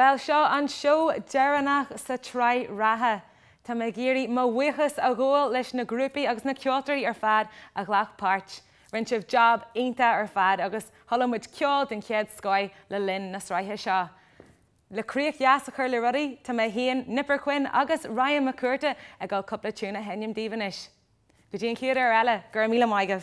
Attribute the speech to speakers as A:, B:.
A: Well, seo an seo dearannach sa trí ratha. Tá mé géirí má bhuichas a ggóil leis na grúpaí agus na ceoltarí ar fad a ghlach páirt. Rinn sibh job aonta ar fad agus tholamid ceol den chéad scoil le linn na sráithe seo. Leríoch jaas a chur le rudaí, tá mé haon Nipper Quinn agus Ryan McCurta a gáil coppla túna henim díhanis. Go dtíon ciúd ar eile, gur míle maigah.